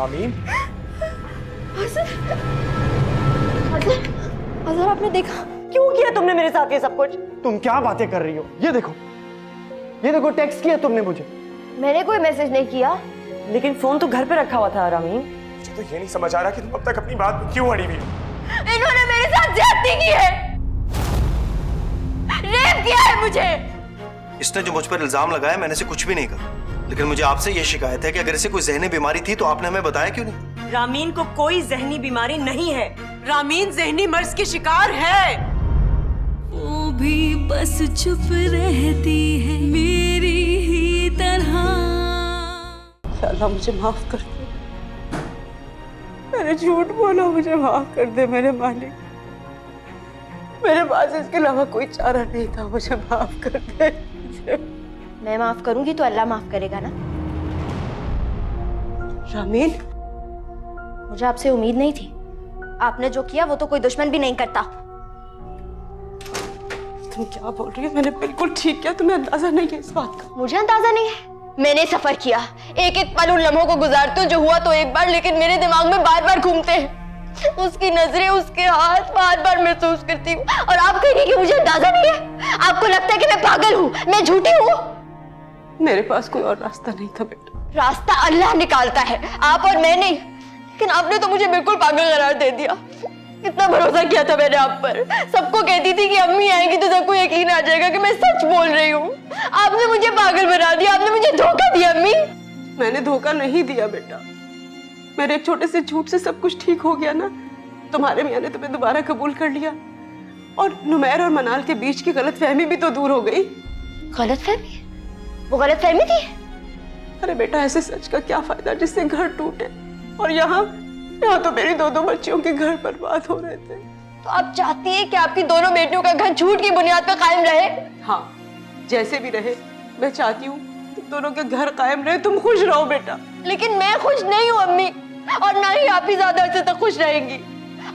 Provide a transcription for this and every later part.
रामीन, अजहर आपने देखा? क्यों किया तुमने मेरे साथ ये सब कुछ? तुम क्या बातें कर रही हो? ये देखो टेक्स्ट किया तुमने मुझे। मैंने कोई मैसेज नहीं किया। लेकिन फोन तो घर पे रखा हुआ था रामीन। मुझे तो ये नहीं समझ आ रहा कि तुम अब तक अपनी बात में क्यों अड़ी हुई हो। इन्होंने मेरे साथ ज्यादती की है, रेप किया है मुझे। इसने जो मुझ पर इल्जाम लगाया मैंने इसे कुछ भी नहीं कहा, लेकिन मुझे आपसे ये शिकायत है कि अगर इसे कोई जहनी बीमारी थी तो आपने हमें बताया क्यों नहीं? रामीन को कोई जहनी बीमारी नहीं है। रामीन जहनी मर्ज की शिकार है। वो भी बस चुप रहती है मेरी ही तरह। अल्लाह मुझे माफ कर दे, मैंने झूठ बोला, मुझे माफ कर दे मेरे मालिक। मेरे पास इसके अलावा कोई चारा नहीं था, मुझे माफ कर दे। मैं माफ करूंगी तो अल्लाह माफ करेगा ना। रामीन, मुझे आपसे उम्मीद नहीं थी। आपने जो किया वो तो कोई दुश्मन भी नहीं करता। तुम क्या बोल रही हो? मैंने बिल्कुल ठीक किया, तुम्हें अंदाजा नहीं है इस बात का। मुझे अंदाजा नहीं है। मैंने सफर किया, एक एक पल उन लम्हों को गुजारती हूँ जो हुआ तो एक बार, लेकिन मेरे दिमाग में बार बार घूमते हैं। उसकी नजरें, उसके हाथ बार बार महसूस करती हूँ। और आप कह रही कि मुझे अंदाजा नहीं है? आपको लगता है कि मैं पागल हूँ, मैं झूठी हूँ? मेरे पास कोई और रास्ता नहीं था बेटा। रास्ता अल्लाह निकालता है, आप और मैं नहीं। लेकिन आपने तो मुझे बिल्कुल पागल करार दे दिया। इतना भरोसा किया था मैंने आप पर। सबको कहती थी कि अम्मी आएंगी तो सबको यकीन आ जाएगा कि मैं सच बोल रही हूँ। आपने मुझे पागल बना दिया, आपने मुझे धोखा दिया। अम्मी, मैंने धोखा नहीं दिया बेटा। मेरे एक छोटे से झूठ से सब कुछ ठीक हो गया ना। तुम्हारे मियां ने तुम्हें दोबारा कबूल कर लिया और नुमैर और मनाल के बीच की गलतफहमी भी तो दूर हो गई। गलतफहमी? वो गलतफहमी थी? अरे बेटा, ऐसे सच का क्या फायदा जिससे घर टूटे। और यहाँ तो मेरी दो बच्चियों के घर बर्बाद हो रहे थे। तो आप चाहती हैं कि आपकी दोनों बेटियों का घर झूठ की बुनियाद पर कायम रहे? हाँ, जैसे भी रहे, मैं चाहती हूँ तुम दोनों के घर कायम रहे, तुम खुश रहो बेटा। लेकिन मैं खुश नहीं हूँ अम्मी, और ना ही आप ही ज्यादा अरसे तक खुश रहेंगी।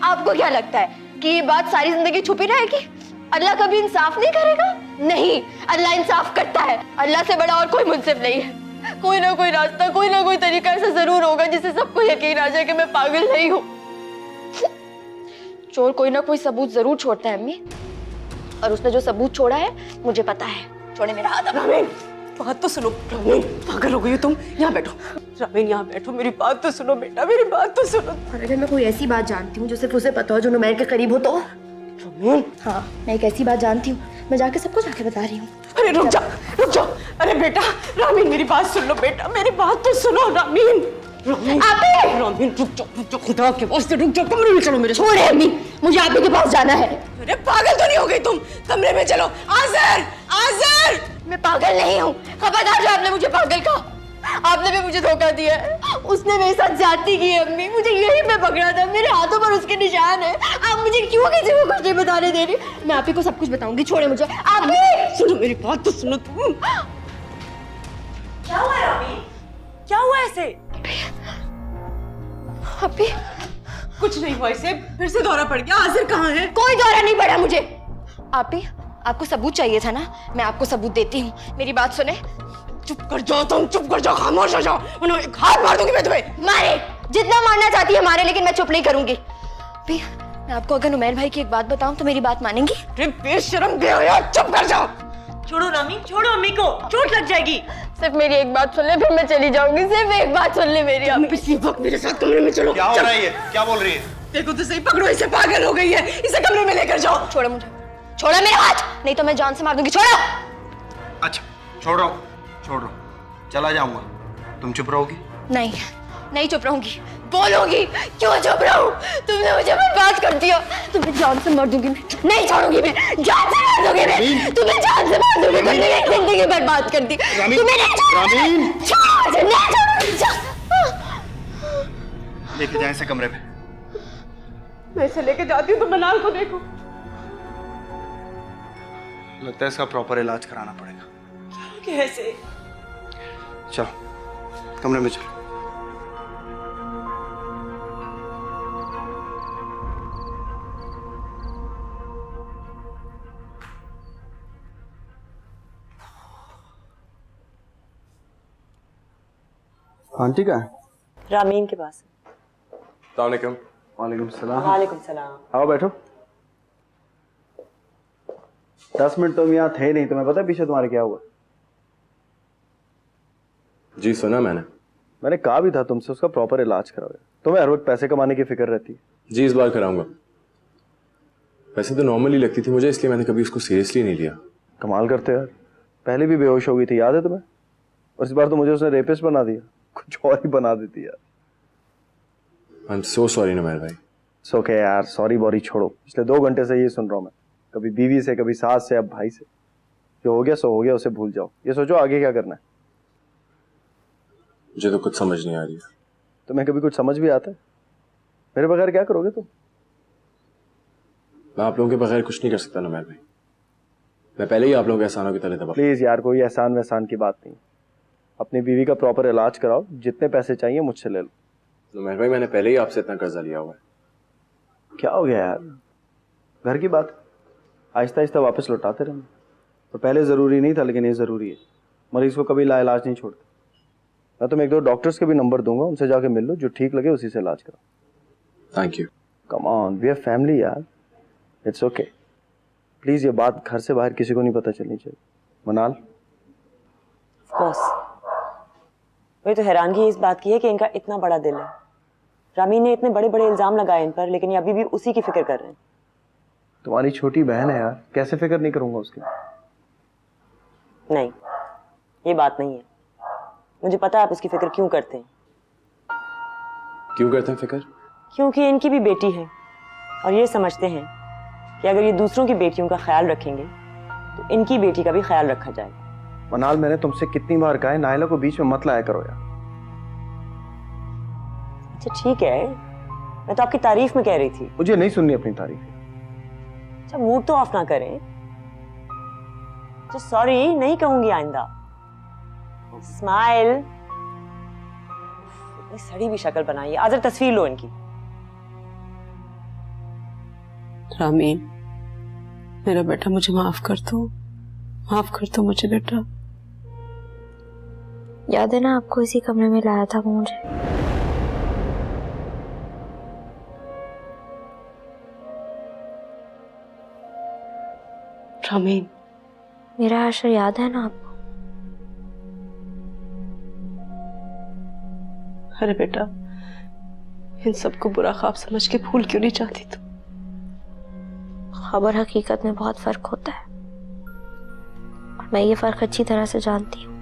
आपको क्या लगता है कि ये बात सारी जिंदगी छुपी रहेगी? अल्लाह कभी इंसाफ नहीं करेगा? नहीं, अल्लाह इंसाफ करता है। अल्लाह से बड़ा और कोई मुनसिफ नहीं है। कोई ना कोई रास्ता, कोई ना कोई तरीका ऐसा जरूर होगा जिससे सबको यकीन आ जाए कि मैं पागल नहीं हूँ। चोर कोई ना कोई सबूत जरूर छोड़ता है अम्मी, और उसने जो सबूत छोड़ा है मुझे पता है। छोड़े मेरा हाथ। रामीन, बात तो सुनो। रामीन, पागल हो गई हो तुम? यहाँ बैठो। रामीन, यहाँ बैठो, मेरी बात तो सुनो बेटा, मेरी बात तो सुनो। और अगर मैं कोई ऐसी बात जानती हूँ जो सिर्फ उसे पता हो, जो नुमैर के करीब हो, तो रामीन, हाँ, मैं एक ऐसी बात जानती हूँ, मैं जाके सबको जाके बता रही हूँ। अरे रुक जा, रुक जा। अरे बेटा, रामीन मेरी बात सुन लो बेटा, मेरी बात तो सुनो। रामीन, रामीन, रामीन रुक जा, खुदा के वास्ते रुक जा, कमरे में चलो मेरे। छोड़े अम्मी, मुझे आप ही के पास जाना है। अरे पागल तो नहीं हो गई तुम? कमरे में चलो। आज़र, आज़र। मैं पागल नहीं हूँ। खबरदार जो आपने मुझे पागल कहा। आपने भी मुझे धोखा दिया है। उसने मेरे साथ ज्यादती की है अम्मी, मुझे यही पे पकड़ा था। मेरे हाथों पर उसके निशान है। आप मुझे क्यों किसी को कुछ नहीं बताने दे रही? मैं आप ही को सब कुछ बताऊंगी। छोड़े मुझे। आप भी सुनो मेरी बात तो सुनो तुम। क्या हुआ रामीन? क्या हुआ ऐसे? आप भी? कुछ नहीं हुआ इसे, फिर से दौरा पड़ गया। आज़र कहाँ है? कोई दौरा नहीं पड़ा मुझे। आप ही, आपको सबूत चाहिए था ना? मैं आपको सबूत देती हूँ। मेरी बात सुने। चुप कर जाओ तुम, चुप कर जाओ, खामोश हो जाओ, वरना एक हाथ मार दूंगी मैं तुम्हें। मारे, जितना मारना चाहती है मारे, लेकिन मैं चुप नहीं करूंगी। भी, मैं आपको अगर नुमैर भाई की एक बात बताऊं तो मेरी बात मानेंगी? अरे बेशरम बेहया, चुप कर जाओ। छोड़ो रामीन, छोड़ो, अम्मी को चोट लग जाएगी। सिर्फ मेरी एक बात सुन ले, फिर मैं चली जाऊंगी। सिर्फ एक बात सुन ले मेरी। आप इसी वक्त मेरे साथ कमरे में चलो। क्या हो रहा है ये? क्या बोल रही है? देखो तो सही, पकड़ो इसे, पागल हो गई है। इसे कमरे में लेकर जाओ। छोड़ो मुझे, छोड़ो मेरे हाथ, नहीं तो मैं जान से मार दूंगी। छोड़ो। अच्छा, छोड़ो, छोड़ो, चला जाऊंगा। तुम चुप रहोगी? नहीं, नहीं चुप रहूंगी, बोलूंगी। क्यों चुप रहूं? तुमने मुझे बर्बाद कर दिया। तुम्हें जान से मार दूंगी मैं। नहीं छोड़ूंगी मैं, जान से मार दूंगी मैं। तुम्हें जान से मार दूंगी। तुमने मेरी जिंदगी बर्बाद कर दी। तुम्हें नहीं छोड़ूंगी। नहीं छोड़ूंगी। लेके जाए इसे कमरे पे। मैं इसे लेके जाती हूँ तो मनाल को देखो। लगता है इसका प्रॉपर इलाज कराना पड़ेगा। कैसे? चलो, कमरे में चलो। आंटी का है? रामीन के पास। अस्सलाम वालेकुम सलाम। वालेकुम सलाम। आओ बैठो। 10 मिनट तुम यहाँ थे नहीं, तुम्हें पता है पीछे तुम्हारे क्या हुआ? जी सुना मैंने कहा भी था तुमसे उसका प्रॉपर इलाज कराओ। तुम्हें हर वक्त पैसे कमाने की फिक्र रहती है। जी इस बार कराऊंगा। वैसे तो नॉर्मली लगती थी मुझे, इसलिए मैंने कभी उसको सीरियसली नहीं लिया। कमाल करते हो यार, पहले भी बेहोश हो गई थी, याद है तुम्हें? और इस बार तो मुझे उसने रेपिस्ट बना दिया, कुछ और ही बना देती यार। I am so sorry Numair भाई। ओके यार, सॉरी बॉरी छोड़ो। पिछले 2 घंटे से ये सुन रहा हूँ मैं, कभी बीवी से, कभी सास से, अब भाई से। जो हो गया सो हो गया, उसे भूल जाओ। ये सोचो आगे क्या करना है। मुझे तो कुछ समझ नहीं आ रही है। तुम्हें कभी कुछ समझ भी आता है? मेरे बगैर क्या करोगे तुम? मैं आप लोगों के बगैर कुछ नहीं कर सकता नुमैर भाई। मैं पहले ही आप लोगों के एहसानों की तले दबा। प्लीज यार, कोई एहसान वहसान की बात नहीं। अपनी बीवी का प्रॉपर इलाज कराओ, जितने पैसे चाहिए मुझसे ले लो। नुमैर भाई मैंने पहले ही आपसे इतना कर्जा लिया हुआ है। क्या हो गया यार, घर की बात, आहिस्ता आहिस्ता वापस लौटाते रहेंगे। तो पहले ज़रूरी नहीं था, लेकिन ये ज़रूरी है। मरीज को कभी लाइलाज नहीं छोड़ते। मैं तुम्हें 1-2 डॉक्टर्स के भी नंबर दूंगा, उनसे जाके मिल लो, जो ठीक लगे उसी से इलाज करो। Thank you. Come on, we are family यार, इट्स ओके। प्लीज ये बात घर से बाहर किसी को नहीं पता चलनी चाहिए। मनाल, ऑफ कोर्स। मुझे तो हैरानगी इस बात की है कि इनका इतना बड़ा दिल है। रामीन ने इतने बड़े बड़े इल्जाम लगाए इन पर, लेकिन ये अभी भी उसी की फिक्र कर रहे हैं। तुम्हारी छोटी बहन है यार, कैसे फिक्र नहीं करूंगा उसकी। नहीं, ये बात नहीं है। मुझे पता है आप उसकी फिक्र क्यों करते हैं। क्यों करते हैं फिक्र? क्योंकि इनकी भी बेटी है और ये समझते हैं कि अगर ये दूसरों की बेटियों का ख्याल रखेंगे तो इनकी बेटी का भी ख्याल रखा जाएगा। मनाल, मैंने तुमसे कितनी बार कहा है नायला को बीच में मत लाया करो यार। अच्छा ठीक है, मैं तो आपकी तारीफ में कह रही थी। मुझे नहीं सुननी अपनी तारीफ। अच्छा मूड तो ऑफ ना करें। अच्छा सॉरी नहीं कहूंगी आइंदा। स्माइल। इतनी सड़ी भी शक्ल बनाई है। आजर तस्वीर लो इनकी। रामीन, मेरा बेटा मुझे माफ कर दो मुझे बेटा। याद है ना आपको इसी कमरे में लाया था वो मुझे। रामीन, मेरा आशर याद है ना आपको? अरे बेटा, इन सबको बुरा ख्वाब समझ के भूल क्यों नहीं चाहती तू? ख्वाब और हकीकत में बहुत फर्क होता है और मैं ये फर्क अच्छी तरह से जानती हूँ।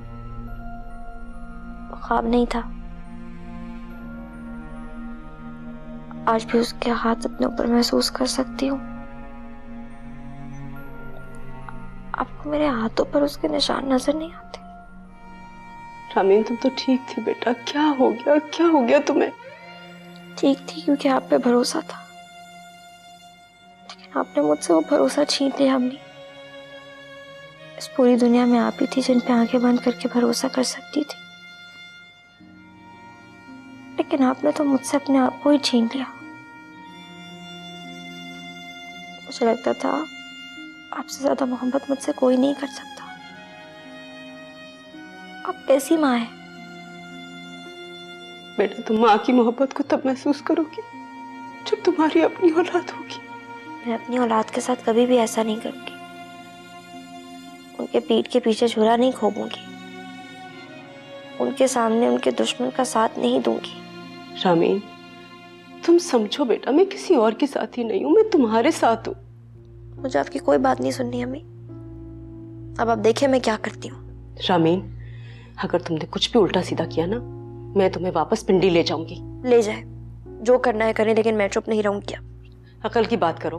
ख्वाब नहीं था। आज भी उसके हाथ अपने ऊपर महसूस कर सकती हूँ। आपको मेरे हाथों पर उसके निशान नजर नहीं आते? रामीन, तुम तो ठीक थी बेटा, क्या हो गया तुम्हें? ठीक थी क्योंकि आप पे भरोसा था, लेकिन आपने मुझसे वो भरोसा छीन लिया। अम्मी, इस पूरी दुनिया में आप ही थी जिन पे आंखें बंद करके भरोसा कर सकती थी, लेकिन आपने तो मुझसे अपने आप को ही छीन लिया। मुझे लगता था आपसे ज्यादा मोहब्बत मुझसे कोई नहीं कर सकता। आप कैसी माँ है? बेटा, तुम माँ की मोहब्बत को तब महसूस करोगी जब तुम्हारी अपनी औलाद होगी। मैं अपनी औलाद के साथ कभी भी ऐसा नहीं करूंगी। उनके पीठ के पीछे छुरा नहीं खोबूंगी। उनके सामने उनके दुश्मन का साथ नहीं दूंगी। रामीन, तुम समझो बेटा, मैं किसी और के साथ ही नहीं हूँ, मैं तुम्हारे साथ हूँ। मुझे आपकी कोई बात नहीं सुननी अम्मी। अब आप देखिए मैं क्या करती हूँ। रामीन, अगर तुमने कुछ भी उल्टा सीधा किया ना, मैं तुम्हें वापस पिंडी ले जाऊंगी। ले जाए, जो करना है करें, लेकिन मैं चुप नहीं रहूंगी। अकल की बात करो।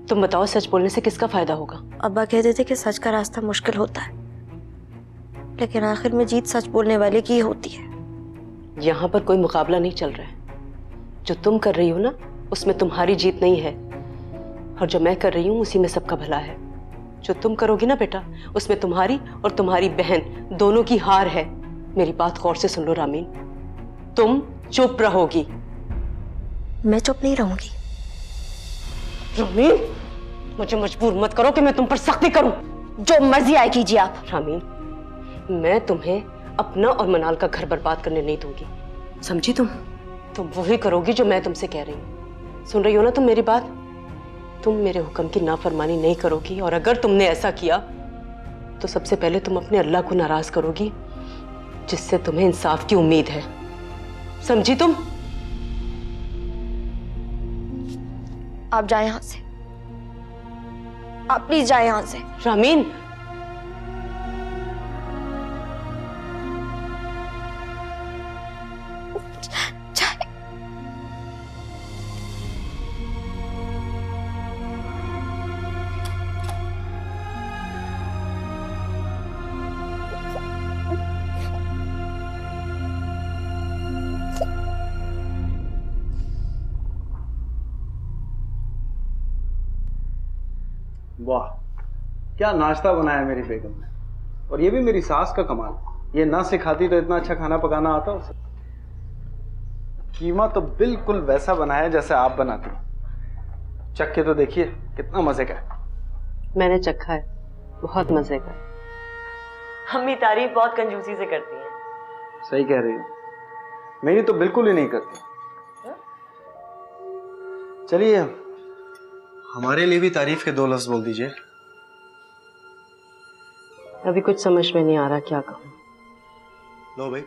तुम बताओ, सच बोलने से किसका फायदा होगा? अब्बा कहते थे कि सच का रास्ता मुश्किल होता है, लेकिन आखिर में जीत सच बोलने वाले की ही होती है। यहाँ पर कोई मुकाबला नहीं चल रहा है। जो तुम कर रही हो ना, उसमें तुम्हारी जीत नहीं है, और जो मैं कर रही हूँ उसी में सबका भला है। जो तुम करोगी ना बेटा, उसमें तुम्हारी और तुम्हारी बहन दोनों की हार है। मेरी बात गौर से सुन लो रामीन, तुम चुप रहोगी। मैं चुप नहीं रहूंगी। रामीन, मुझे मजबूर मत करो कि मैं तुम पर सख्ती करूं। जो मर्जी आए कीजिए आप। रामीन, मैं तुम्हें अपना और मनाल का घर बर्बाद करने नहीं दूंगी। समझी तुम वही करोगी जो मैं तुमसे कह रही हूँ। सुन रही हो ना तुम मेरी बात? तुम मेरे हुक्म की नाफरमानी नहीं करोगी, और अगर तुमने ऐसा किया तो सबसे पहले तुम अपने अल्लाह को नाराज करोगी, जिससे तुम्हें इंसाफ की उम्मीद है। समझी तुम? आप जाए यहां से, आप प्लीज जाए यहां से। रामीन, वाह, क्या नाश्ता बनाया मेरी बेगम ने। और ये भी मेरी सास का कमाल। ये ना सिखाती तो इतना अच्छा खाना पकाना आता उसे। कीमा तो बिल्कुल वैसा बनाया जैसे आप बनाती। चख के तो देखिए कितना मजे का है। मैंने चखा है, बहुत मजे का। अम्मी तारीफ बहुत कंजूसी से करती हैं। सही कह रही हो, मेरी तो बिल्कुल ही नहीं करती। चलिए हमारे लिए भी तारीफ के 2 लफ्ज बोल दीजिए। अभी कुछ समझ में नहीं आ रहा क्या कहूँ। लो भाई,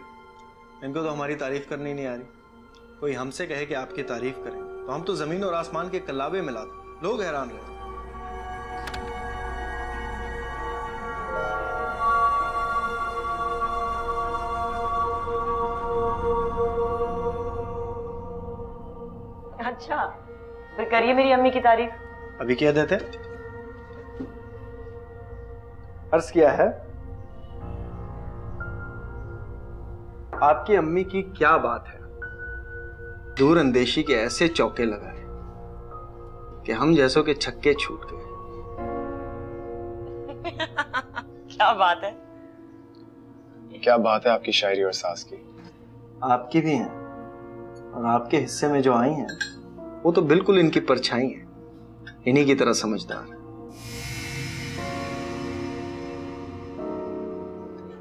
इनको तो हमारी तारीफ करनी नहीं आ रही। कोई हमसे कहे कि आपकी तारीफ करें तो हम तो जमीन और आसमान के कलाबे मिला दें। लोग हैरान रहते। अच्छा, फिर करिए मेरी अम्मी की तारीफ। अभी क्या देते? अर्ज किया है, आपकी अम्मी की क्या बात है। दूर अंदेशी के ऐसे चौके लगाए कि हम जैसों के छक्के छूट गए। क्या बात है। क्या बात है आपकी शायरी और सास की। आपकी भी हैं, और आपके हिस्से में जो आई हैं वो तो बिल्कुल इनकी परछाई है। इन्हीं की तरह समझदार,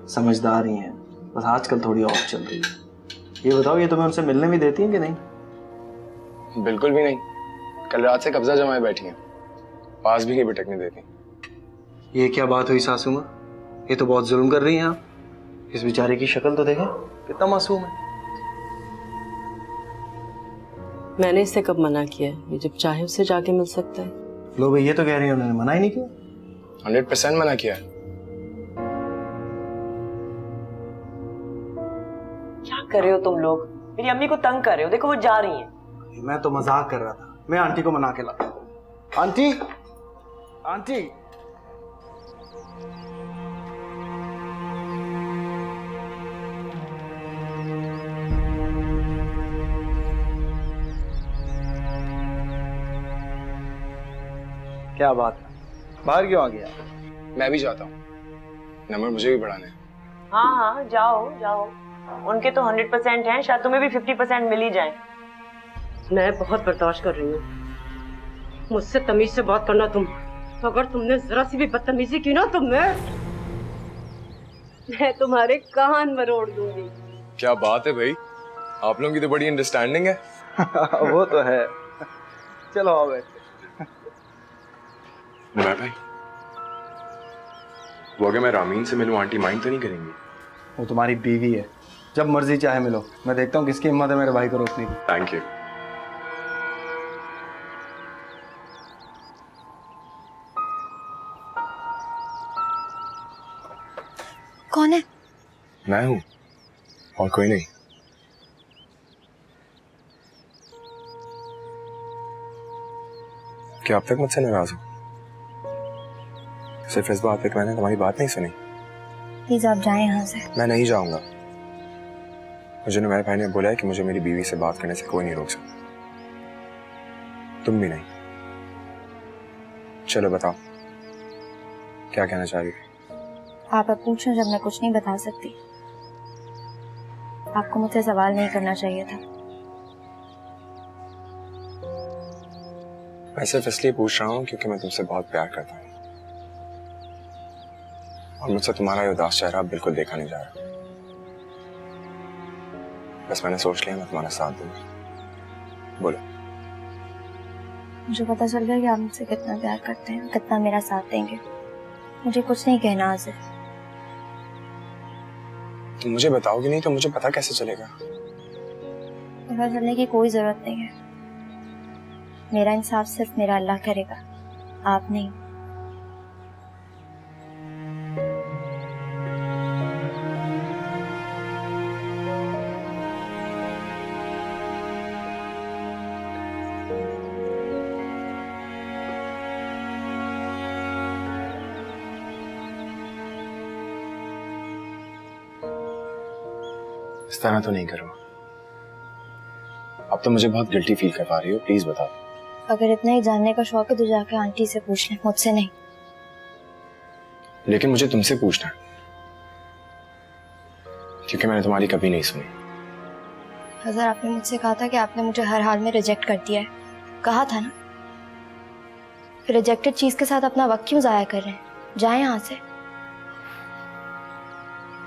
समझदार ही हैं, बस आजकल थोड़ी ऑफ चल रही है। ये बताओ, ये तुम्हें उनसे मिलने भी देती हैं कि नहीं? बिल्कुल भी नहीं। कल रात से कब्जा जमाए बैठी हैं, पास भी नहीं बिटकने देती। ये क्या बात हुई सासू माँ? ये तो बहुत जुल्म कर रही हैं आप। इस बेचारे की शक्ल तो देखें, कितना मासूम है। मैंने इससे कब मना किया है? ये जब चाहे उससे जाके मिल सकता है। लो भाई, ये तो कह रही है उन्होंने मना ही नहीं किया। 100% मना किया है। क्या कर रहे हो तुम लोग? मेरी अम्मी को तंग कर रहे हो। देखो वो जा रही हैं। मैं तो मजाक कर रहा था। मैं आंटी को मना के लाता हूँ। आंटी, आंटी, क्या बात है, बाहर क्यों आ गया? मैं भी जाता हूँ, नंबर मुझे भी बढ़ाने हैं। हाँ हाँ, जाओ जाओ। उनके तो 100% हैं, शायद तुम्हें भी 50% मिल ही जाए। मैं बहुत बर्दाश्त कर रही हूँ। मुझसे तमीज से बात करना तुम। अगर तुमने जरा सी भी बदतमीजी की ना तो मैं तुम्हारे कान मरोड़ दूंगी। क्या बात है भाई, आप लोगों की तो बड़ी अंडरस्टैंडिंग है। वो तो है। चलो आओ बैठते। नुमैर भाई, वो अगर मैं रामीन से मिलूं, आंटी माइंड तो नहीं करेंगी? वो तुम्हारी बीवी है, जब मर्जी चाहे मिलो। मैं देखता हूँ किसकी हिम्मत है मेरे भाई को रोकने की। Thank you. कौन है? मैं हूं, और कोई नहीं। क्या अब तक मुझसे नाराज हो? सिर्फ इस बात पे कि मैंने तुम्हारी बात नहीं सुनी। प्लीज आप जाएं यहाँ से। मैं नहीं जाऊंगा। मुझे नुमैर भाई ने बोला है कि मुझे मेरी बीवी से बात करने से कोई नहीं रोक सकता, तुम भी नहीं। चलो बताओ, क्या कहना चाह रही हो? आप अब पूछो जब मैं कुछ नहीं बता सकती। आपको मुझसे सवाल नहीं करना चाहिए था। मैं सिर्फ इसलिए पूछ रहा हूँ क्योंकि मैं तुमसे बहुत प्यार करता हूँ, और मुझसे तुम्हारा ये उदास चेहरा बिल्कुल देखा नहीं जा रहा। बस मैंने सोच लिया मैं तुम्हारा साथ दूंगा। बोलो। मुझे पता चल गया कि आप मुझसे कितना प्यार करते हैं, कितना मेरा साथ देंगे। मुझे कुछ नहीं कहना आज़िर। तुम मुझे बताओगे नहीं तो मुझे पता कैसे चलेगा? पता चलने की कोई जरूरत नहीं है। मेरा इंसाफ सिर्फ मेरा अल्लाह करेगा, आप नहीं। इस तरह तो नहीं करो। अब तो मुझे बहुत गिल्टी फील करवा रही हो, प्लीज बताओ। अगर इतना ही जानने का शौक है तो जाके आंटी से पूछ ले, मुझसे नहीं। लेकिन मुझे तुमसे पूछना है, क्योंकि मैंने तुम्हारी कभी नहीं सुनी। हज़र, आपने मुझसे कहा था कि आपने मुझे हर हाल में रिजेक्ट कर दिया है, कहा था ना? फिर रिजेक्टेड चीज के साथ अपना वक्त क्यों जाया कर रहे हैं? जाए यहाँ से।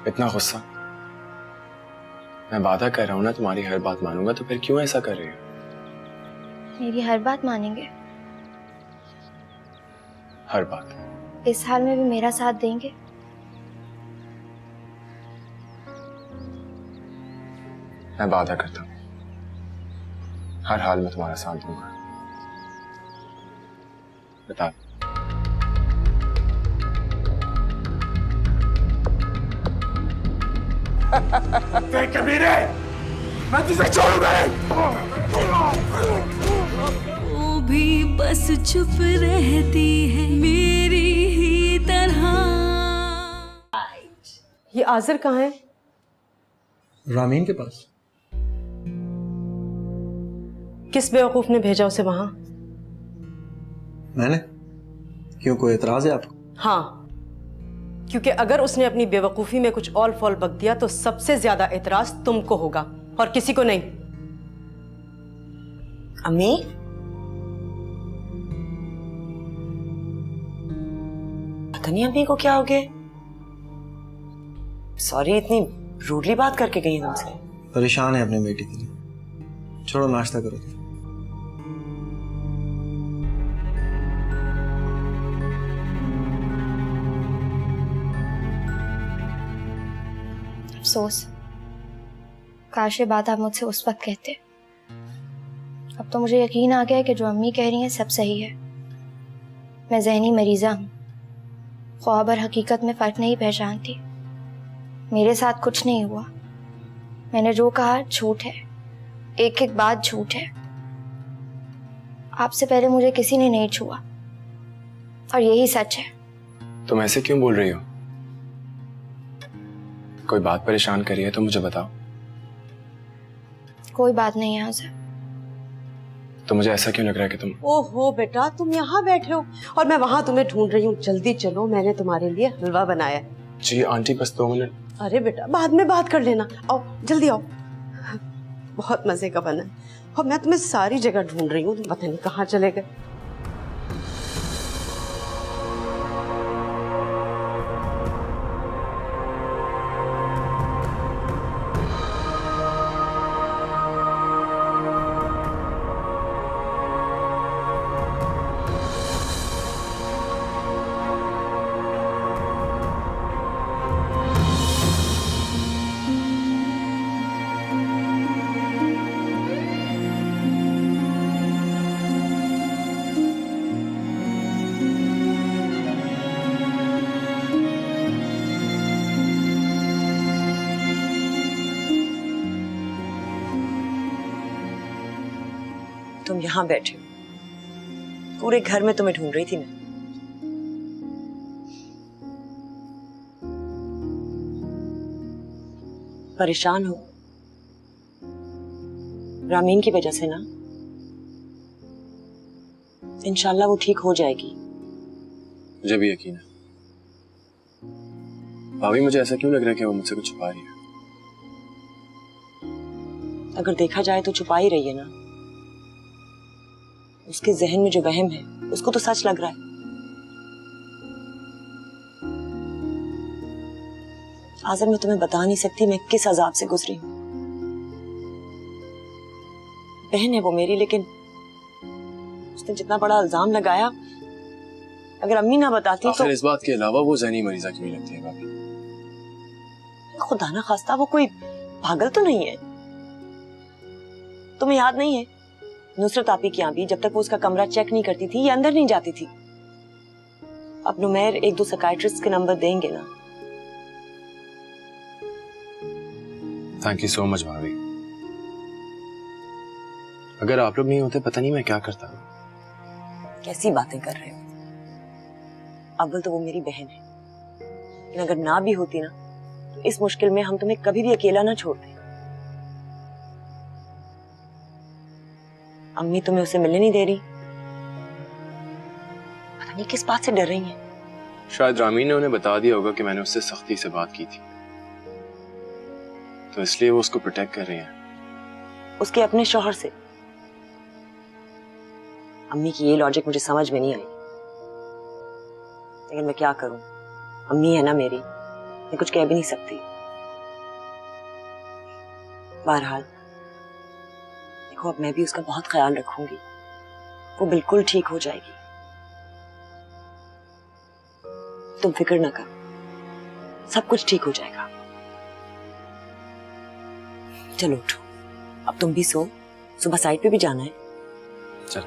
इतना गुस्सा? मैं वादा कर रहा हूं ना तुम्हारी हर बात मानूंगा, तो फिर क्यों ऐसा कर रही हो? मेरी हर बात मानेंगे? हर बात। इस हाल में भी मेरा साथ देंगे? मैं वादा करता हूं हर हाल में तुम्हारा साथ दूंगा। बता। कमीने, मैं तुझे छोड़ूंगा नहीं। वो भी बस चुप रहती है मेरी ही तरह। ये आज़िर कहाँ है? रामीन के पास। किस बेवकूफ ने भेजा उसे वहां? मैंने? क्यों, कोई एतराज है आपको? हाँ, क्योंकि अगर उसने अपनी बेवकूफी में कुछ ऑल फॉल बक दिया तो सबसे ज्यादा एतराज तुमको होगा और किसी को नहीं। अम्मी, पता नहीं अम्मी को क्या हो गया। सॉरी, इतनी रूडली बात करके गई तुमसे। परेशान है अपनी बेटी के लिए। छोड़ो, नाश्ता करो। अफसोस, काश ये बात आप मुझसे उस वक्त कहते। अब तो मुझे यकीन आ गया है कि जो अम्मी कह रही हैं सब सही है। मैं ज़हनी मरीज़ा हूँ, ख्वाब और हकीकत में फ़र्क नहीं पहचानती। मेरे साथ कुछ नहीं हुआ। मैंने जो कहा झूठ है, एक एक बात झूठ है। आपसे पहले मुझे किसी ने नहीं छुआ और यही सच है। तुम ऐसे क्यों बोल रही हो? कोई बात परेशान करी है तो मुझे बताओ। कोई बात नहीं है आज़िर। तो मुझे ऐसा क्यों लग रहा है कि तुम... ओहो बेटा, तुम यहाँ बैठे हो और मैं वहां तुम्हें ढूंढ रही हूँ। जल्दी चलो, मैंने तुम्हारे लिए हलवा बनाया है। जी आंटी, बस 2 मिनट। अरे बेटा, बाद में बात कर लेना। आओ, जल्दी आओ। बहुत मजे का बना है और मैं तुम्हें सारी जगह ढूंढ रही हूँ, तुम पता नहीं कहाँ चले गए। तुम यहाँ बैठे हो, पूरे घर में तुम्हें ढूंढ रही थी मैं। परेशान हो रामीन की वजह से ना? इंशाल्लाह वो ठीक हो जाएगी। मुझे भी यकीन है। भाभी, मुझे ऐसा क्यों लग रहा है कि वो मुझसे कुछ छुपा रही है? अगर देखा जाए तो छुपा ही रही है ना। उसके जहन में जो वहम है उसको तो सच लग रहा है। आज़िर, मैं तुम्हें बता नहीं सकती मैं किस अजाब से गुजरी हूं। बहन है वो मेरी, लेकिन उसने जितना बड़ा इल्जाम लगाया, अगर अम्मी ना बताती तो आखिर इस बात के अलावा वो ज़हनी मरीजा क्यों लगती है भाभी? खुदा ना खास्ता वो कोई पागल तो नहीं है। तुम्हें याद नहीं है नुसरत आपी की यहाँ भी जब तक वो उसका कमरा चेक नहीं करती थी, ये अंदर नहीं जाती थी। अब नुमैर एक दो साइकियाट्रिस्ट के नंबर देंगे ना। थैंक यू सो मच भाभी। अगर आप लोग नहीं होते पता नहीं मैं क्या करता। कैसी बातें कर रहे हो? अव्वल तो वो मेरी बहन है, लेकिन अगर ना भी होती ना तो इस मुश्किल में हम तुम्हें कभी भी अकेला ना छोड़ते। अम्मी तुम्हें उसे मिलने नहीं दे रही, पता नहीं किस बात से डर रही हैं। शायद रामीन ने उन्हें बता दिया होगा कि मैंने उससे सख्ती से बात की थी, तो इसलिए वो उसको प्रोटेक्ट कर रही हैं। उसके अपने शौहर से। अम्मी की ये लॉजिक मुझे समझ में नहीं आई, लेकिन मैं क्या करूं, अम्मी है ना मेरी, मैं कुछ कह भी नहीं सकती। बहरहाल देखो, अब मैं भी उसका बहुत ख्याल रखूंगी, वो बिल्कुल ठीक हो जाएगी, तुम फिक्र ना करो, सब कुछ ठीक हो जाएगा। चलो उठो, अब तुम भी सो, सुबह साइट पे भी जाना है। चल।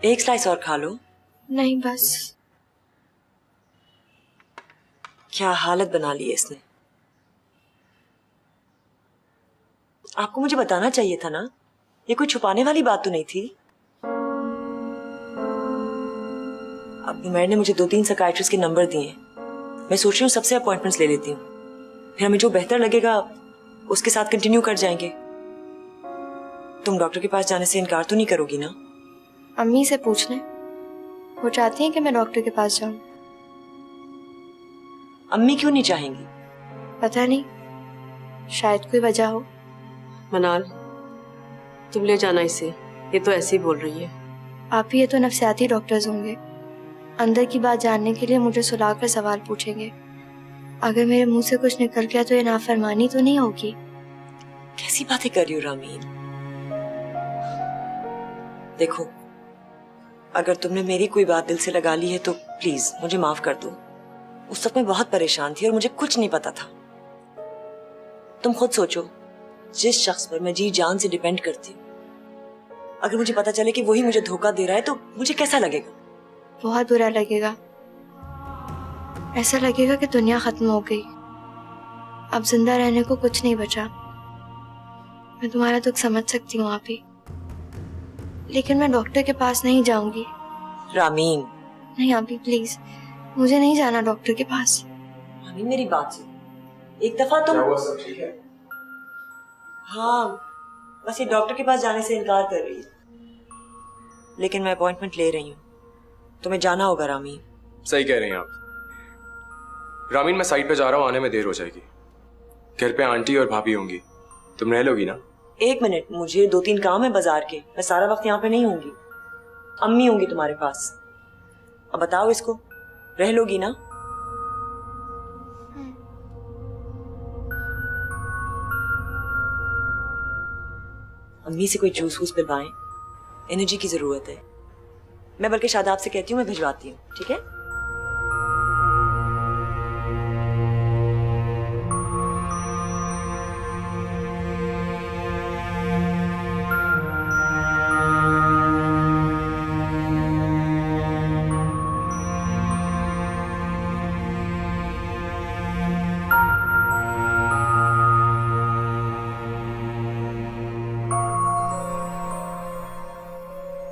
एक स्लाइस और खा लो। नहीं बस। क्या हालत बना ली है इसने। आपको मुझे बताना चाहिए था ना, ये कोई छुपाने वाली बात तो नहीं थी। अब नुमैर ने मुझे 2-3 साइकियाट्रिस्ट के नंबर दिए, मैं सोच रही हूँ सबसे अपॉइंटमेंट्स ले लेती हूँ, फिर हमें जो बेहतर लगेगा उसके साथ कंटिन्यू कर जाएंगे। तुम डॉक्टर के पास जाने से इनकार तो नहीं करोगी ना? अम्मी से पूछ लें, वो चाहती हैं कि मैं डॉक्टर के पास जाऊं। अम्मी क्यों नहीं चाहेंगी? पता नहीं, शायद कोई वजह हो। मनाल, तुम ले जाना इसे, ये तो ऐसे ही बोल रही है। आप ही ये तो नफ्सियाती डॉक्टर्स होंगे, अंदर की बात जानने के लिए मुझे सुलाकर सवाल पूछेंगे। अगर मेरे मुंह से कुछ निकल गया तो ये नाफरमानी तो नहीं होगी? कैसी बातें कर रही हो रामीन? देखो, अगर तुमने मेरी कोई बात दिल से लगा ली है तो प्लीज मुझे माफ कर दो। उस वक्त मैं बहुत परेशान थी और मुझे कुछ नहीं पता था। तुम खुद सोचो, जिस शख्स पर मैं जी जान से डिपेंड करती हूँ, अगर मुझे पता चले कि वही मुझे धोखा दे रहा है तो मुझे कैसा लगेगा? बहुत बुरा लगेगा। ऐसा लगेगा कि दुनिया खत्म हो गई, अब जिंदा रहने को कुछ नहीं बचा। मैं तुम्हारा दुख समझ सकती हूँ आप ही, लेकिन मैं डॉक्टर के पास नहीं जाऊंगी। रामीन, नहीं आप ही प्लीज, मुझे नहीं जाना डॉक्टर के पास। रामीन मेरी बात सुन, एक दफा तुम। सब ठीक है? हाँ, बस ये डॉक्टर के पास जाने से इनकार कर रही है, लेकिन मैं अपॉइंटमेंट ले रही हूँ, तुम्हें जाना होगा रामीन। सही कह रही हैं आप। रामीन, मैं साइट पे जा रहा हूँ, आने में देर हो जाएगी। घर पे आंटी और भाभी होंगी, तुम रह लोगी ना? 1 मिनट, मुझे 2-3 काम है बाजार के, मैं सारा वक्त यहाँ पे नहीं होंगी। अम्मी होंगी तुम्हारे पास। अब बताओ इसको, रह लोगी ना? अम्मी से कोई जूस वूस पिलवाएं, एनर्जी की जरूरत है। मैं बल्कि शादाब से कहती हूँ, मैं भिजवाती हूँ, ठीक है?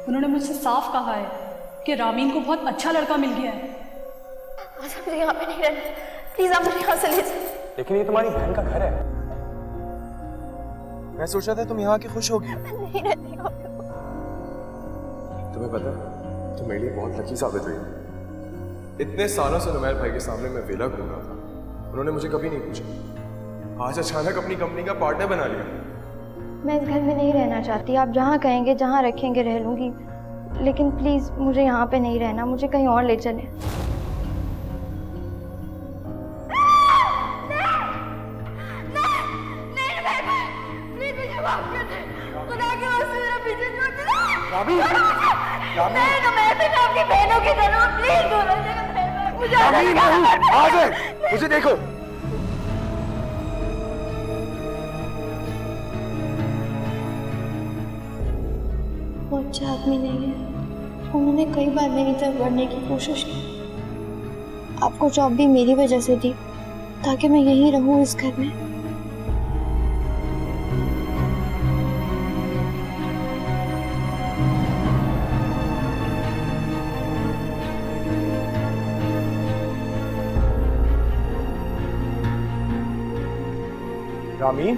उन्होंने मुझसे साफ कहा है कि रामीन को बहुत अच्छा लड़का मिल गया है। आज मुझे यहाँ पे नहीं रहना, प्लीज आप मुझे यहाँ से ले जाओ। लेकिन ये तुम्हारी बहन का घर है। मैं सोचा था तुम यहाँ की खुश होगी। नहीं रहती हूँ। तुम्हें पता है, तुम मेरे लिए बहुत लकी साबित हुई। इतने सालों से नुमैर भाई के सामने मैं वेला घूम रहा था, उन्होंने मुझे कभी नहीं पूछा। आज अचानक अपनी कंपनी का पार्टनर बना लिया। मैं इस घर में नहीं रहना चाहती। आप जहाँ कहेंगे, जहाँ रखेंगे रह लूँगी, लेकिन प्लीज़ मुझे यहाँ पे नहीं रहना, मुझे कहीं और ले चलें। मुझे देखो। वो अच्छा आदमी नहीं है, उन्होंने कई बार मेरी तरफ बढ़ने की कोशिश की। आपको जॉब भी मेरी वजह से दी ताकि मैं यहीं रहूं इस घर में। रामीन,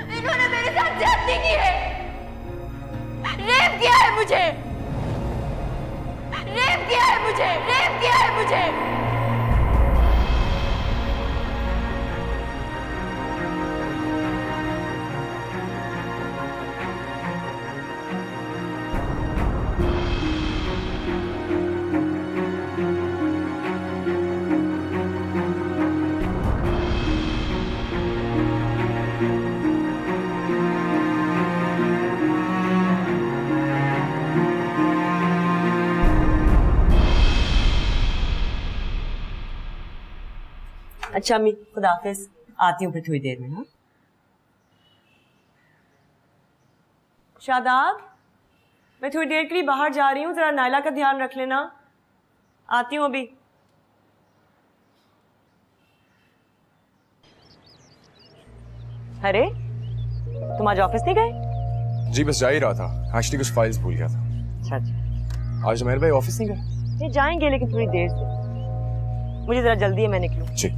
इन्होंने मेरे साथ ज्यादती की है, रेप किया है मुझे, रेप किया है मुझे, रेप किया है मुझे। अच्छा अम्मी, खुदा हाफिज, आती हूँ फिर थोड़ी देर में। हाँ शादाब, मैं थोड़ी देर के लिए बाहर जा रही हूँ, जरा नायला का ध्यान रख लेना। आती हूँ अभी। अरे तुम आज ऑफिस नहीं गए? जी बस जा ही रहा था, एक्चुअली कुछ फाइल्स भूल गया था। अच्छा, आज मेरे भाई ऑफिस नहीं गए? ये जाएंगे लेकिन थोड़ी देर से, मुझे जरा जल्दी है, मैं निकलूं। जी।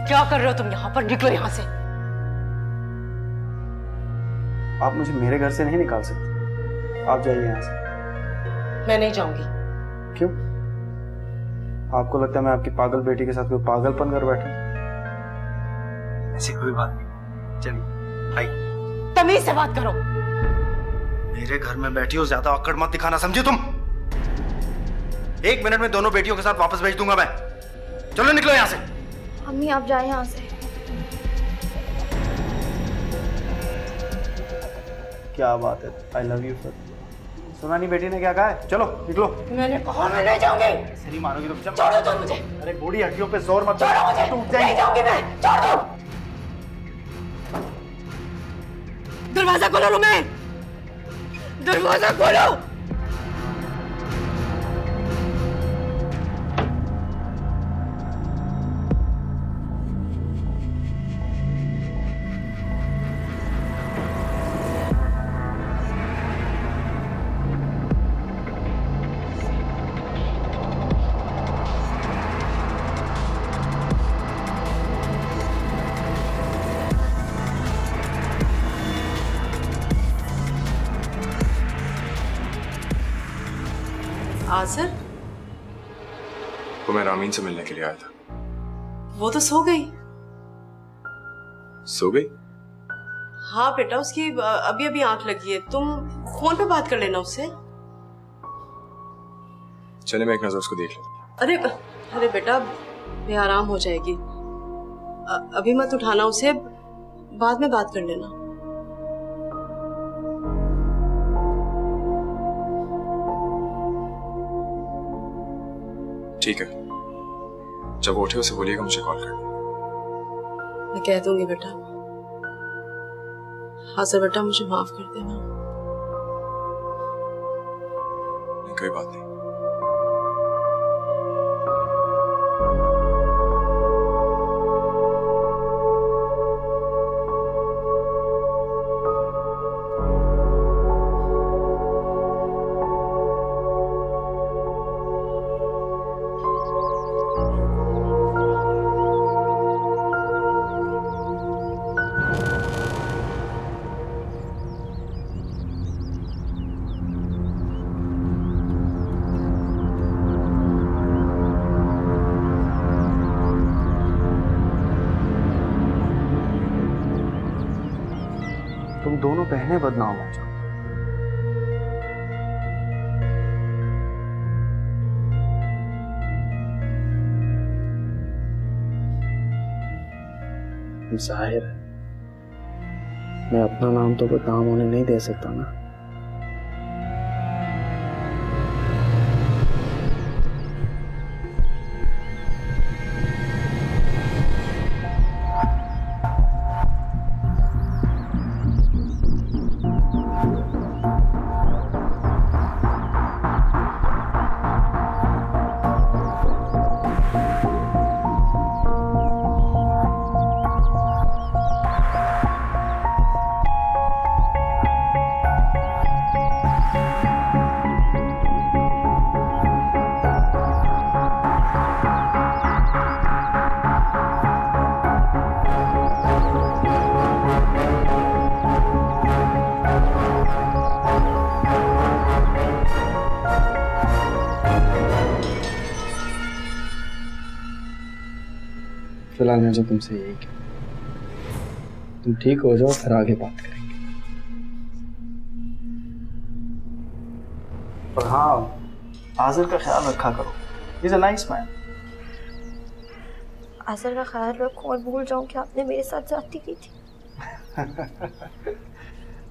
क्या कर रहे हो तुम यहाँ पर? निकलो यहाँ से। आप मुझे मेरे घर से नहीं निकाल सकते, आप जाइए यहाँ से। मैं नहीं जाऊंगी। क्यों? आपको लगता है मैं आपकी पागल बेटी के साथ कोई पागलपन कर बैठा? ऐसी कोई बात नहीं, चलिए आइए। तमीज से बात करो। मेरे घर में बैठी हो, ज्यादा अक्कड़ मत दिखाना, समझे तुम? 1 मिनट में दोनों बेटियों के साथ वापस भेज दूंगा मैं। चलो निकलो यहाँ से। अम्मी आप जाए यहाँ से। क्या बात है, आई लव यू सर। सुना नहीं बेटी ने क्या कहा है? चलो निकलो। मैंने कहा मैं नहीं जाऊंगी। ऐसे नहीं मानोगी तो चलो। छोड़ो तुम मुझे। अरे बूढ़ी हड्डियों पे जोर मत छोड़ो मुझे। टूट जाएगी। नहीं जाऊंगी मैं, छोड़ दो। दरवाजा खोलो रुमैन, दरवाजा खोलो। आसर, वो मैं रामीन से मिलने के लिए आया था। वो तो सो गई। सो गई? हाँ बेटा, उसकी अभी अभी आंख लगी है। तुम फोन पे बात कर लेना उससे। चले मैं एक नजर उसको देख लेता। अरे अरे बेटा, बेआराम हो जाएगी। अभी मत उठाना उसे, बाद में बात कर लेना। ठीक है, जब वो उठे उसे बोलिएगा मुझे कॉल कर। मैं कह दूंगी बेटा। हाँ सर बेटा, मुझे माफ कर देना। नहीं कोई बात नहीं। दोनों बहनें बदनाम हो जाओ। जाहिर है मैं अपना नाम तो बदनाम होने नहीं दे सकता ना। फिलहाल मुझे तुमसे यही कहना, तुम ठीक हो जाओ फिर आगे बात करेंगे। और हाँ, आज़र का ख्याल रखा करो, is a nice man. Azar का ख्याल रखो और भूल जाऊं कि आपने मेरे साथ ज्यादती की थी।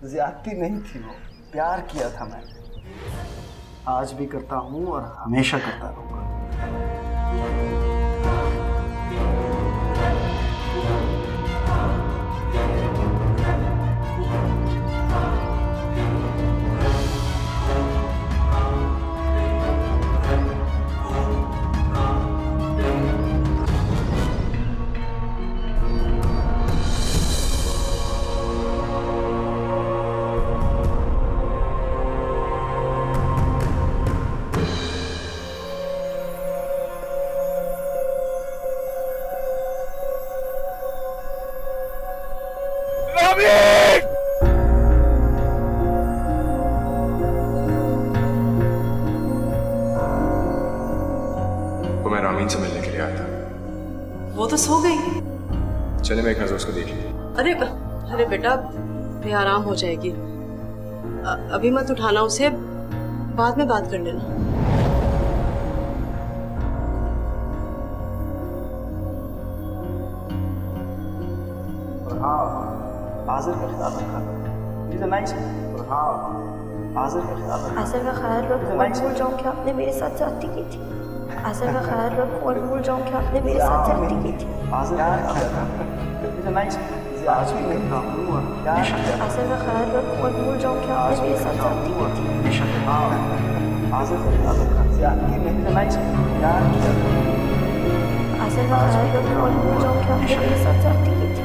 ज्यादती नहीं थी, वो प्यार किया था मैंने, आज भी करता हूँ और हमेशा करता रहूँगा। वो मैं रामीन से मिलने के लिए आया था। वो तो सो गई। चले मैं एक नजर उसको देख लूं। अरे अरे बेटा, बेआराम हो जाएगी, अभी मत उठाना उसे, बाद में बात कर लेना। आज़र का ख्याल रखा, इज अ नाइस मैन। और हाँ, आज़र का ख्याल रखा, आज़र का ख्याल रखो और भूल जाऊं कि आपने मेरे साथ ज्यादती की थी। आज़र का ख्याल रखो और भूल जाऊं कि आपने मेरे साथ ज्यादती की थी। आज़र का ख्याल रखा, इज अ नाइस मैन। आज भी नहीं कहूँगा, आज़र का ख्याल रखो और भूल जाऊं कि आपने मेरे साथ ज्यादती की थी। आज़र का ख्याल रखा, ज्यादती नहीं, इज अ नाइस मैन। प्यार किया था। आज़र का ख्याल रखो और भूल जाऊं कि आपने मेरे साथ ज्यादती की थी।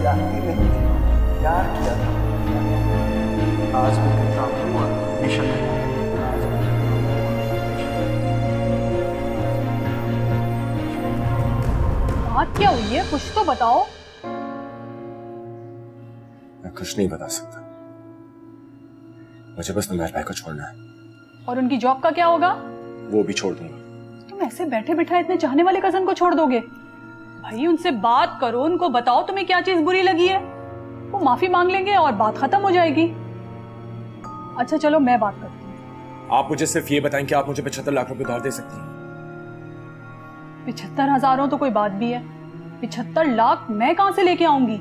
ज्यादती नहीं थी, प्यार किया था। आज भी करता हूँ और हमेशा करूँगा। बात क्या हुई है, कुछ तो बताओ। मैं कुछ नहीं बता सकता, मुझे बस नुमैर भाई को छोड़ना है। और उनकी जॉब का क्या होगा? वो भी छोड़ दूंगा। तुम ऐसे बैठे बैठा इतने चाहने वाले कजन को छोड़ दोगे? भाई उनसे बात करो, उनको बताओ तुम्हें क्या चीज बुरी लगी है, वो माफी मांग लेंगे और बात खत्म हो जाएगी। अच्छा चलो मैं बात करती हूँ। आप मुझे सिर्फ ये बताएं कि आप मुझे 75 लाख रुपए उधार दे सकती हैं। 75,000 तो कोई बात भी है, 75 लाख मैं कहां से लेके आऊंगी?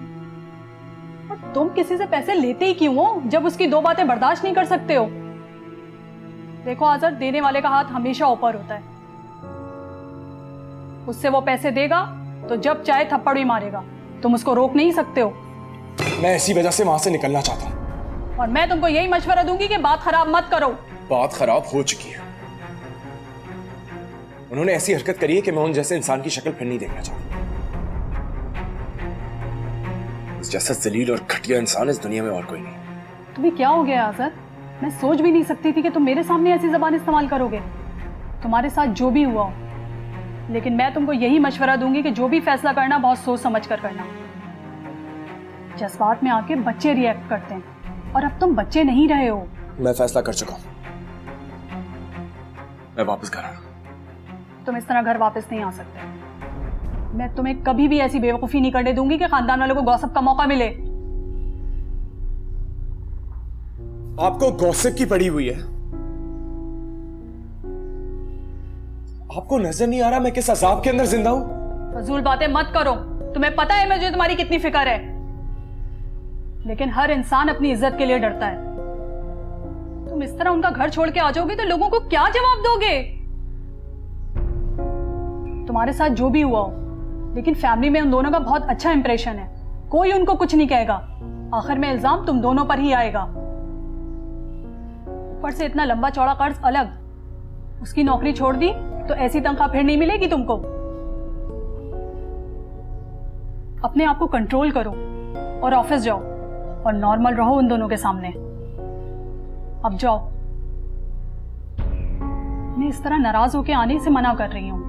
और तुम किसी से पैसे लेते ही क्यों हो जब उसकी दो बातें बर्दाश्त नहीं कर सकते हो? देखो आज़र, देने वाले का हाथ हमेशा ऊपर होता है। उससे वो पैसे देगा तो जब चाहे थप्पड़ भी मारेगा, तुम उसको रोक नहीं सकते हो। मैं इसी वजह से वहां से निकलना चाहता हूँ। और मैं तुमको यही मशवरा दूंगी कि बात खराब मत करो। बात खराब हो चुकी है, उन्होंने ऐसी हरकत करी है कि मैं उन जैसे इंसान की शक्ल फिर नहीं देखना चाहता। इस जैसा जलील और घटिया इंसान इस दुनिया में और कोई नहीं। तुम्हें क्या हो गया आज़र? मैं सोच भी नहीं सकती थी कि तुम मेरे सामने ऐसी जबान इस्तेमाल करोगे। तुम्हारे साथ जो भी हुआ हो, लेकिन मैं तुमको यही मशवरा दूंगी कि जो भी फैसला करना बहुत सोच समझ कर करना। जज्बात में आके बच्चे रिएक्ट करते हैं और अब तुम बच्चे नहीं रहे हो। मैं फैसला कर चुका हूं, मैं वापस घर आ रहा हूं। तुम इस तरह घर वापस नहीं आ सकते। मैं तुम्हें कभी भी ऐसी बेवकूफी नहीं करने दूंगी कि खानदान वालों को गॉसिप का मौका मिले। आपको गॉसिप की पड़ी हुई है। आपको नजर नहीं आ रहा मैं किस अजाब के अंदर जिंदा हूं? फजूल बातें मत करो, तुम्हें पता है मुझे तुम्हारी कितनी फिक्र है। लेकिन हर इंसान अपनी इज्जत के लिए डरता है। तुम इस तरह उनका घर छोड़ के आ जाओगे तो लोगों को क्या जवाब दोगे? तुम्हारे साथ जो भी हुआ हो, लेकिन फैमिली में उन दोनों का बहुत अच्छा इंप्रेशन है। कोई उनको कुछ नहीं कहेगा। आखिर में इल्जाम तुम दोनों पर ही आएगा। ऊपर से इतना लंबा चौड़ा कर्ज अलग। उसकी नौकरी छोड़ दी तो ऐसी तनख्वाह फिर नहीं मिलेगी तुमको। अपने आप को कंट्रोल करो और ऑफिस जाओ और नॉर्मल रहो उन दोनों के सामने। अब जाओ। मैं इस तरह नाराज होकर आने से मना कर रही हूं।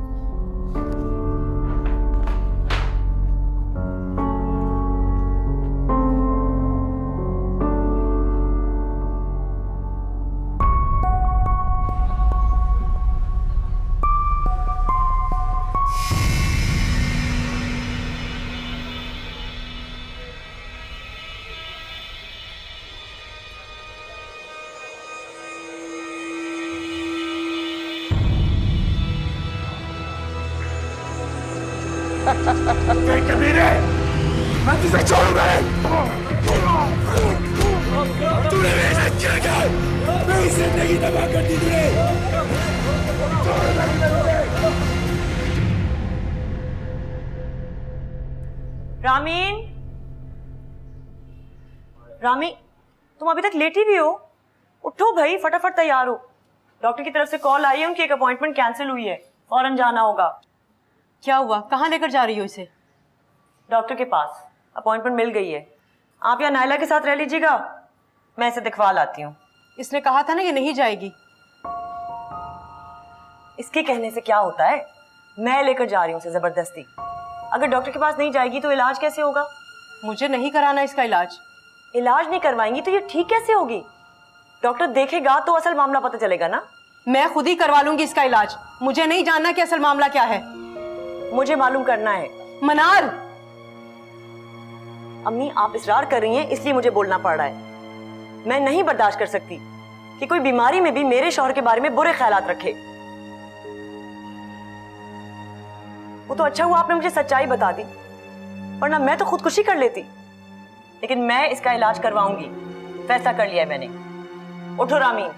कबीरे, मैं तुझे छोड़ूंगा नहीं। तूने मेरे साथ क्या किया? मेरी जिंदगी तबाह कर दी तूने। रामीन, रामी, तुम अभी तक लेटी भी हो? उठो भाई, फटाफट तैयार हो। डॉक्टर की तरफ से कॉल आई है, उनकी एक अपॉइंटमेंट कैंसिल हुई है, फौरन जाना होगा। क्या हुआ? कहाँ लेकर जा रही हो इसे? डॉक्टर के पास अपॉइंटमेंट मिल गई है। आप या नायला के साथ रह लीजिएगा, मैं इसे दिखवा लाती हूँ। इसने कहा था ना कि नहीं जाएगी। इसके कहने से क्या होता है? मैं लेकर जा रही हूँ उसे जबरदस्ती। अगर डॉक्टर के पास नहीं जाएगी तो इलाज कैसे होगा? मुझे नहीं कराना इसका इलाज। इलाज नहीं करवाएंगी तो ये ठीक कैसे होगी? डॉक्टर देखेगा तो असल मामला पता चलेगा ना। मैं खुद ही करवा लूंगी इसका इलाज। मुझे नहीं जानना कि असल मामला क्या है। मुझे मालूम करना है। मनाल, अम्मी आप इसरार कर रही हैं इसलिए मुझे बोलना पड़ रहा है। मैं नहीं बर्दाश्त कर सकती कि कोई बीमारी में भी मेरे शौहर के बारे में बुरे ख्यालात रखे। वो तो अच्छा हुआ आपने मुझे सच्चाई बता दी, वरना मैं तो खुदकुशी कर लेती। लेकिन मैं इसका इलाज करवाऊंगी, फैसला कर लिया है मैंने। उठो रामीन।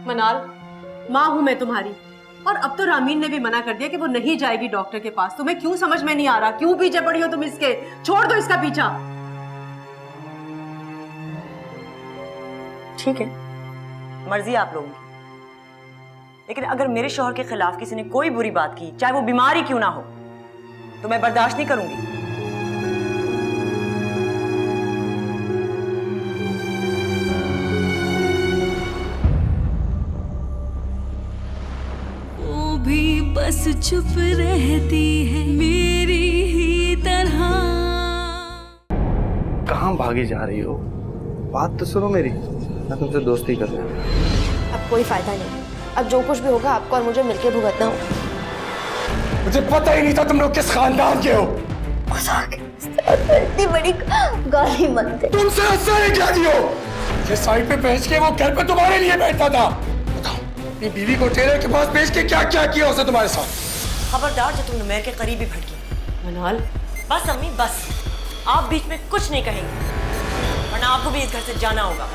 मनाल, माँ हूं मैं तुम्हारी, और अब तो रामीन ने भी मना कर दिया कि वो नहीं जाएगी डॉक्टर के पास। तुम्हें क्यों समझ में नहीं आ रहा? क्यों पीछे पड़ी हो तुम इसके? छोड़ दो इसका पीछा। ठीक है, मर्जी आप लोगों की, लेकिन अगर मेरे शौहर के खिलाफ किसी ने कोई बुरी बात की, चाहे वो बीमारी क्यों ना हो, तो मैं बर्दाश्त नहीं करूंगी। वो भी बस चुप रहती है मेरी ही तरह। कहाँ भागी जा रही हो? बात तो सुनो मेरी, मैं तुमसे दोस्ती कर रहा हूँ। अब कोई फायदा नहीं। अब जो कुछ भी होगा आपको और मुझे मिलके भुगतना होगा। मुझे पता ही नहीं था तुम लोग किस खानदान के हो। इतनी बड़ी गाली मत दे। तुमसे हंसना नहीं चाहती हो। ये साइड पे भेज के वो घर पे तुम्हारे लिए बैठा था। बताओ, अपनी बीवी को टेलर के पास भेज के क्या क्या किया उसने तुम्हारे साथ? खबरदार जो तुम नुमैर के करीब ही भड़की। मनाल, बस अम्मी बस, आप बीच में कुछ नहीं कहेंगे, वरना आपको भी इस घर से जाना होगा।